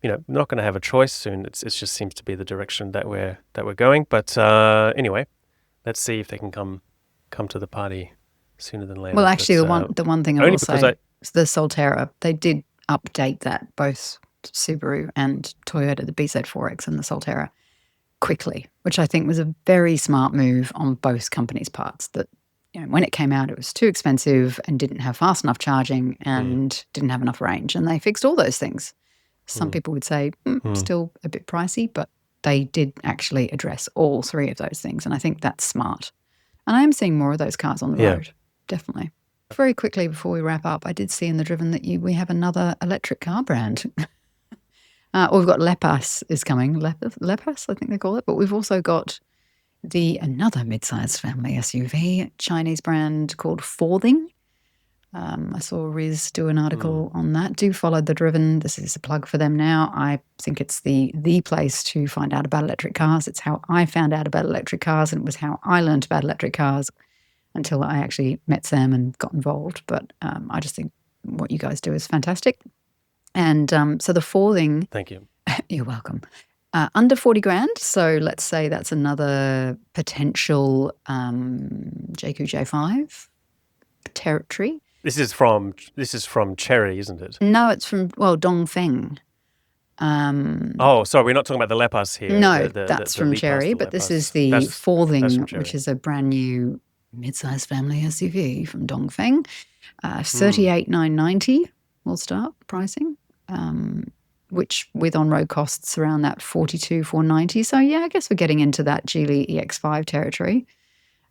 we're not going to have a choice soon. It just seems to be the direction that we're going. But anyway, let's see if they can come to the party sooner than later. Well, actually, the one thing I will say is the Solterra. They did update that, both Subaru and Toyota, the BZ4X and the Solterra, quickly, which I think was a very smart move on both companies' parts. That when it came out, it was too expensive and didn't have fast enough charging and didn't have enough range, and they fixed all those things. Some people would say still a bit pricey, but they did actually address all 3 of those things, and I think that's smart. And I am seeing more of those cars on the road, definitely. Very quickly before we wrap up, I did see in the Driven that we have another electric car brand. We've got Lepas is coming. Lepas, I think they call it. But we've also got another mid-sized family SUV, Chinese brand called Forthing. I saw Riz do an article on that. Do follow the Driven. This is a plug for them now. I think it's the place to find out about electric cars. It's how I found out about electric cars, and it was how I learned about electric cars until I actually met Sam and got involved. But I just think what you guys do is fantastic. And so the Forthing... Thank you. You're welcome. Under 40 grand. So let's say that's another potential Jaecoo J5 territory. This is from Chery, isn't it? No, it's from, Dongfeng. Sorry, we're not talking about the Lepas here. No, that's from Chery, but this is the Forthing, which is a brand new mid-sized family SUV from Dongfeng. 38,990 will start pricing. Which with on-road costs around that 42,490. So I guess we're getting into that Geely EX5 territory.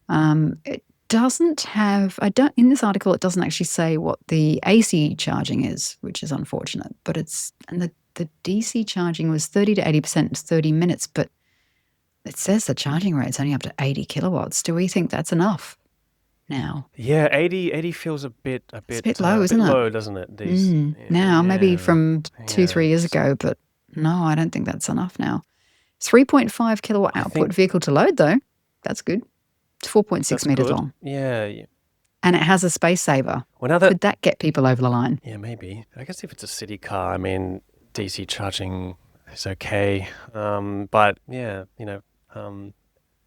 It doesn't have, in this article, it doesn't actually say what the AC charging is, which is unfortunate. But the DC charging was 30 to 80%, 30 minutes, but it says the charging rate's only up to 80 kilowatts. Do we think that's enough now? Yeah, 80 feels a bit low, isn't it? Low, doesn't it? Now, maybe from 2-3 years ago, but no, I don't think that's enough now. 3.5 kilowatt output vehicle to load, though. That's good. It's 4.6 meters long. Yeah. And it has a space saver. Could that get people over the line? Yeah, maybe. I guess if it's a city car, I mean, DC charging is okay. But yeah,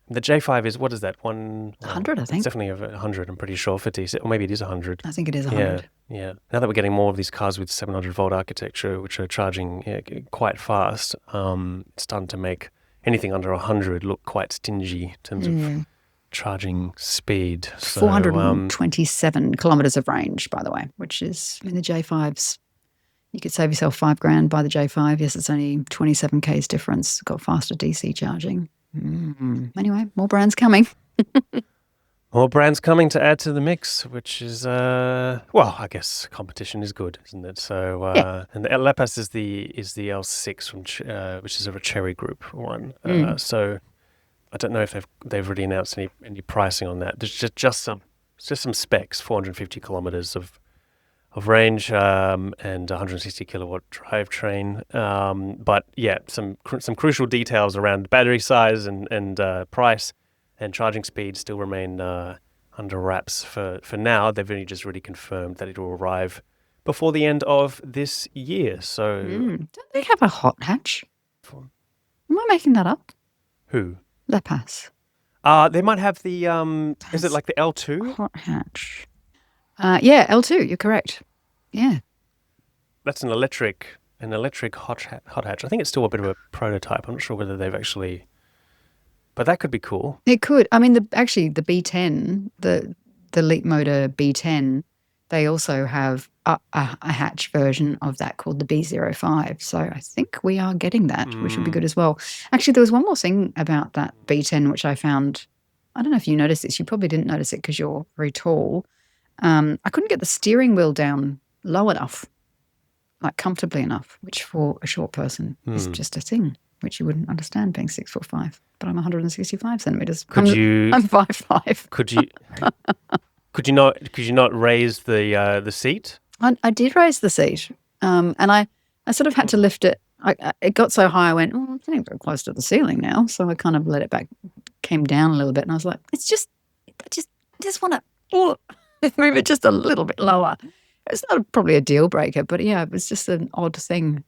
the J5 is, what is that? 100, I think. It's definitely over 100, I'm pretty sure, for DC. Or maybe it is 100. I think it is 100. Yeah. Now that we're getting more of these cars with 700-volt architecture, which are charging quite fast, it's starting to make anything under 100 look quite stingy in terms of charging speed. So, 427 kilometres of range, by the way, which is, the J5's, you could save yourself $5,000 by the J5. Yes, it's only 27 k's difference. It's got faster DC charging. Anyway, more brands coming. More brands coming to add to the mix, which is, I guess competition is good, isn't it? So, and the Lepas is the L6 from which is of a Chery Group one. So, I don't know if they've already announced any pricing on that. There's just some specs: 450 kilometers of range and 160 kilowatt drivetrain. But yeah, some crucial details around battery size and price and charging speed still remain under wraps for now. They've only just really confirmed that it will arrive before the end of this year. So, don't they have a hot hatch? Am I making that up? Who? Lepas. They might have the. Is it like the L2 hot hatch? Yeah, L2. You're correct. Yeah. That's an electric hot hatch. I think it's still a bit of a prototype. I'm not sure whether they've actually, but that could be cool. It could. I mean, the B10, the Leap Motor B10, they also have a hatch version of that called the B05. So I think we are getting that, which would be good as well. Actually, there was one more thing about that B10 which I found. I don't know if you noticed this. You probably didn't notice it because you're very tall. I couldn't get the steering wheel down low enough, like comfortably enough, which for a short person is just a thing, which you wouldn't understand being 6'5". But I'm 165 centimeters. I'm 5'5". Could you not raise the seat? I did raise the seat, and I sort of had to lift it. It got so high, I went, oh, it's getting very close to the ceiling now. So I kind of let it back, came down a little bit, and I was like, I just want to move it just a little bit lower. It's not probably a deal breaker, but yeah, it was just an odd thing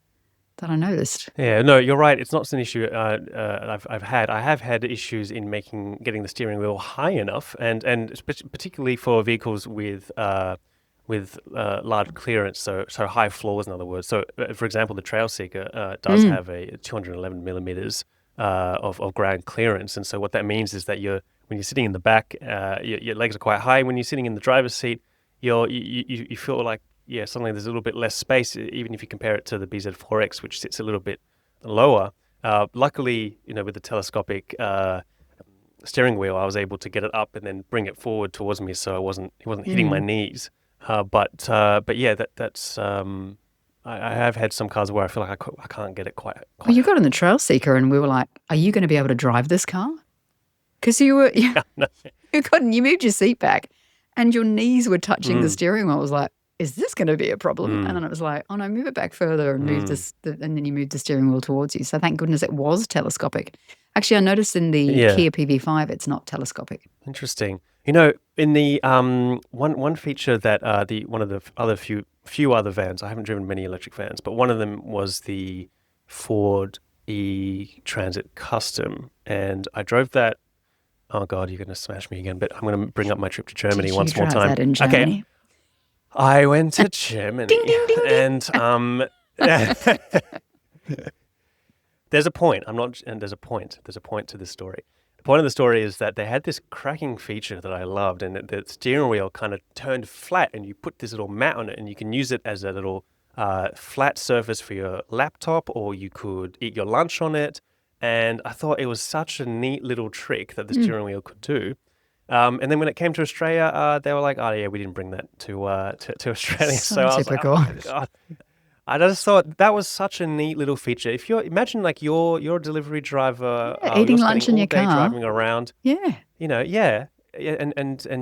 that I noticed. Yeah, no, you're right. It's not an issue I've had. I have had issues in getting the steering wheel high enough, and particularly for vehicles with large clearance, so high floors, in other words. So, for example, the Trailseeker does have a 211 millimeters of ground clearance, and so what that means is that when you're sitting in the back, your legs are quite high. When you're sitting in the driver's seat, you feel like suddenly there's a little bit less space, even if you compare it to the BZ4X, which sits a little bit lower. Luckily, with the telescopic steering wheel, I was able to get it up and then bring it forward towards me, so it wasn't hitting my knees. But yeah, that's I have had some cars where I feel like I can't get it quite. Well, you got in the Trailseeker, and we were like, "Are you going to be able to drive this car?" Because you couldn't. You moved your seat back, and your knees were touching the steering wheel. I was like, is this going to be a problem? And then it was like, oh no, move it back further and move this, and then you move the steering wheel towards you. So thank goodness it was telescopic. Actually, I noticed in the Kia PV5, it's not telescopic. Interesting. In the one feature that one of the other few other vans, I haven't driven many electric vans, but one of them was the Ford E-Transit Custom, and I drove that. Oh God, you're going to smash me again, but I'm going to bring up my trip to Germany once more time. That in Germany? Okay. I went to Germany, ding, ding, ding, and there's a point. There's a point to this story. The point of the story is that they had this cracking feature that I loved, and the steering wheel kind of turned flat, and you put this little mat on it, and you can use it as a little flat surface for your laptop, or you could eat your lunch on it. And I thought it was such a neat little trick that the steering wheel could do. And then when it came to Australia, they were like, "Oh yeah, we didn't bring that to Australia." So I was like, "Oh my God!" I just thought that was such a neat little feature. If you imagine, like you're a delivery driver, eating lunch in your car, driving around, and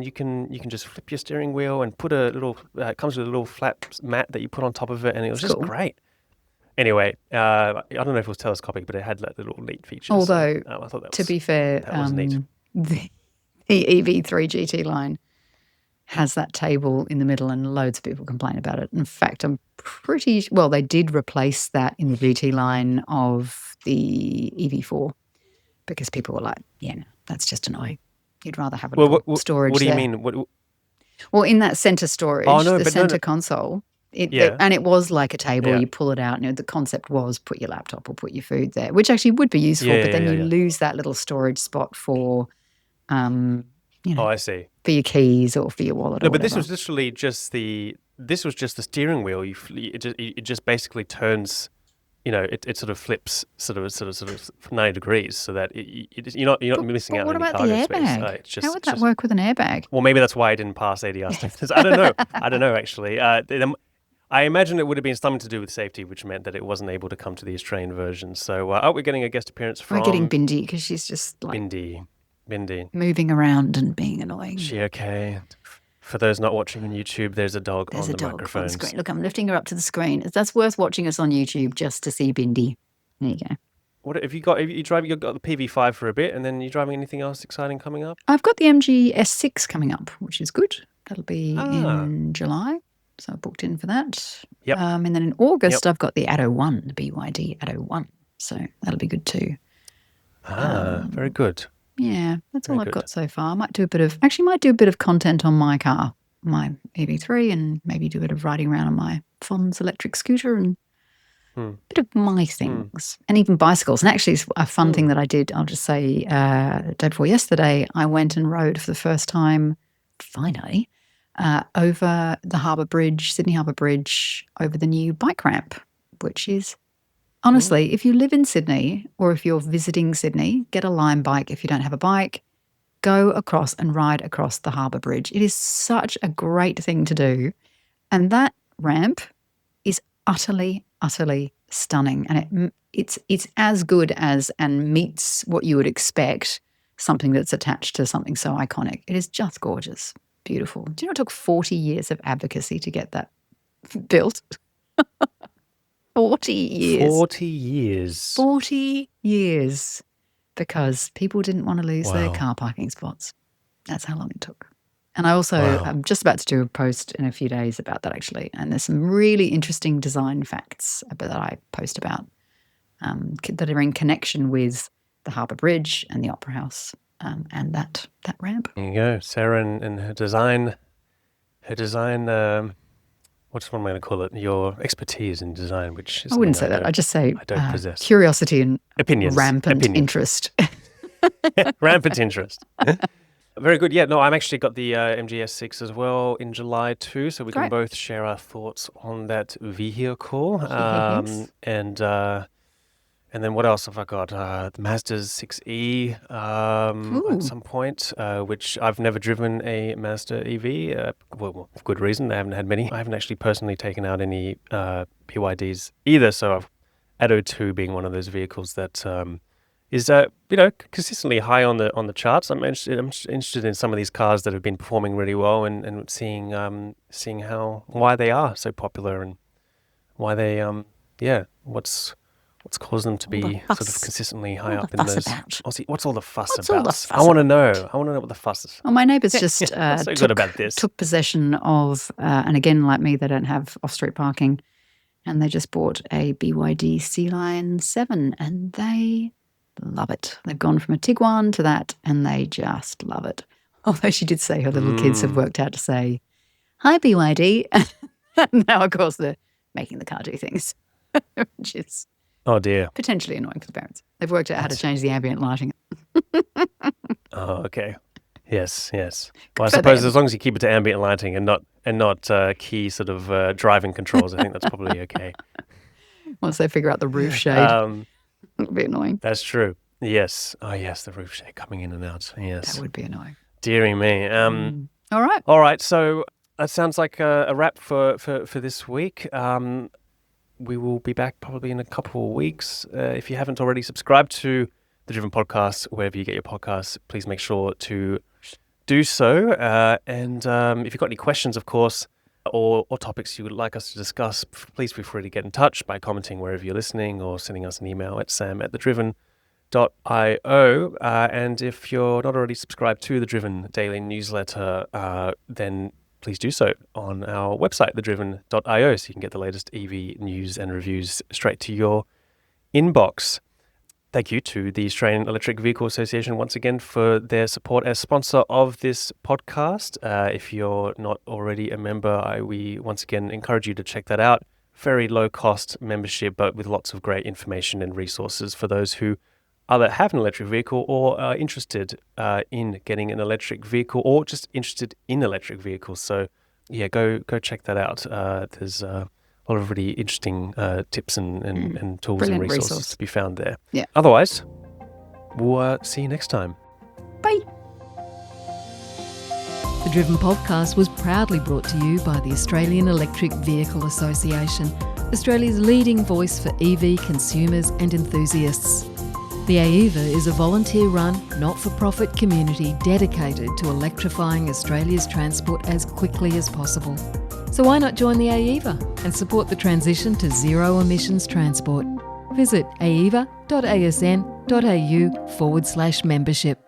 you can just flip your steering wheel and put a little. It comes with a little flat mat that you put on top of it, and it was just great. Anyway, I don't know if it was telescopic, but it had that little neat feature. Although, I thought to be fair, that was neat. The EV3 GT line has that table in the middle, and loads of people complain about it. In fact, I'm pretty well, they did replace that in the GT line of the EV4 because people were like, "Yeah, no, that's just annoying. You'd rather have a storage." What do you there. mean? Well, in that center storage, the center console. And it was like a table. You pull it out, and the concept was put your laptop or put your food there, which actually would be useful. But then you lose that little storage spot for, I see, for your keys or for your wallet. No, but this was literally just the steering wheel. It just basically turns, it sort of flips sort of 90 degrees, so that you're not missing out on any cargo space. What about the airbag? How would that work with an airbag? Well, maybe that's why I didn't pass ADR standards. I don't know. I don't know actually. I imagine it would have been something to do with safety, which meant that it wasn't able to come to the Australian version. So, we're getting a guest appearance from... We're getting Bindi because she's just like... Bindi. Moving around and being annoying. She okay? For those not watching on YouTube, there's a dog on the microphone. On the screen. Look, I'm lifting her up to the screen. That's worth watching us on YouTube just to see Bindi. There you go. What have you got? You've got the PV5 for a bit, and then you're driving anything else exciting coming up? I've got the MG S6 coming up, which is good. That'll be in July. So I booked in for that. Yep. And then in August, I've got the Atto 1, the BYD Atto 1. So that'll be good too. Very good. Yeah, that's all I've got so far. I might do a bit of content on my car my EV3 and maybe do a bit of riding around on my Fonz electric scooter and a bit of my things and even bicycles. And actually, it's a fun thing that I did, I'll just say, the day before yesterday, I went and rode for the first time, finally, over the Harbour Bridge, Sydney Harbour Bridge, over the new bike ramp, which is, honestly, if you live in Sydney or if you're visiting Sydney, get a Lime bike if you don't have a bike. Go across and ride across the Harbour Bridge. It is such a great thing to do. And that ramp is utterly, utterly stunning. And it's as good as and meets what you would expect, something that's attached to something so iconic. It is just gorgeous. Beautiful. Do you know it took 40 years of advocacy to get that built? 40 years. 40 years. 40 years. Because people didn't want to lose their car parking spots. That's how long it took. And I also, I'm just about to do a post in a few days about that actually. And there's some really interesting design facts that I post about that are in connection with the Harbour Bridge and the Opera House and that ramp. There you go. Sarah and her design, what's one way to call it? Your expertise in design, which is I wouldn't say that. I just say I don't possess. Curiosity and Opinions. Rampant interest. Rampant interest. Very good. Yeah, no, I've actually got the MGS6 as well in July too, so we can both share our thoughts on that vehicle. And then what else have I got? The Mazda 6E at some point, which I've never driven a Mazda EV. Well, for good reason. They haven't had many. I haven't actually personally taken out any PYDs either. So Atto 2 being one of those vehicles that is consistently high on the charts. I'm interested in some of these cars that have been performing really well and seeing why they are so popular and why they what's caused them to be sort of consistently high up in those. What's all the fuss about? I want to know. I want to know what the fuss is. Well, my neighbours just good about this. Took possession of, and again, like me, they don't have off-street parking, and they just bought a BYD Sea Lion 7, and they love it. They've gone from a Tiguan to that, and they just love it. Although she did say her little kids have worked out to say, "Hi, BYD." And now, of course, they're making the car do things, which is potentially annoying for the parents. They've worked out how to change the ambient lighting. Oh, okay. Yes. Well, I suppose as long as you keep it to ambient lighting and not key sort of driving controls, I think that's probably okay. Once they figure out the roof shade, it'll be annoying. That's true. Yes. Oh, yes, the roof shade coming in and out. Yes. That would be annoying. Dearie me. All right. So that sounds like a wrap for this week. We will be back probably in a couple of weeks. If you haven't already subscribed to the Driven Podcast, wherever you get your podcasts, please make sure to do so. And if you've got any questions, of course, or topics you would like us to discuss, please feel free to get in touch by commenting wherever you're listening or sending us an email at sam@thedriven.io. And if you're not already subscribed to the Driven Daily newsletter, then please do so on our website, thedriven.io, so you can get the latest EV news and reviews straight to your inbox. Thank you to the Australian Electric Vehicle Association once again for their support as sponsor of this podcast. If you're not already a member, we once again encourage you to check that out. Very low cost membership, but with lots of great information and resources for those who either have an electric vehicle or are interested in getting an electric vehicle or just interested in electric vehicles. So yeah, go check that out. There's a lot of really interesting tips and tools and resources to be found there. Yeah. Otherwise, we'll see you next time. Bye. The Driven Podcast was proudly brought to you by the Australian Electric Vehicle Association, Australia's leading voice for EV consumers and enthusiasts. The AEVA is a volunteer-run, not-for-profit community dedicated to electrifying Australia's transport as quickly as possible. So why not join the AEVA and support the transition to zero-emissions transport? Visit aeva.asn.au/membership.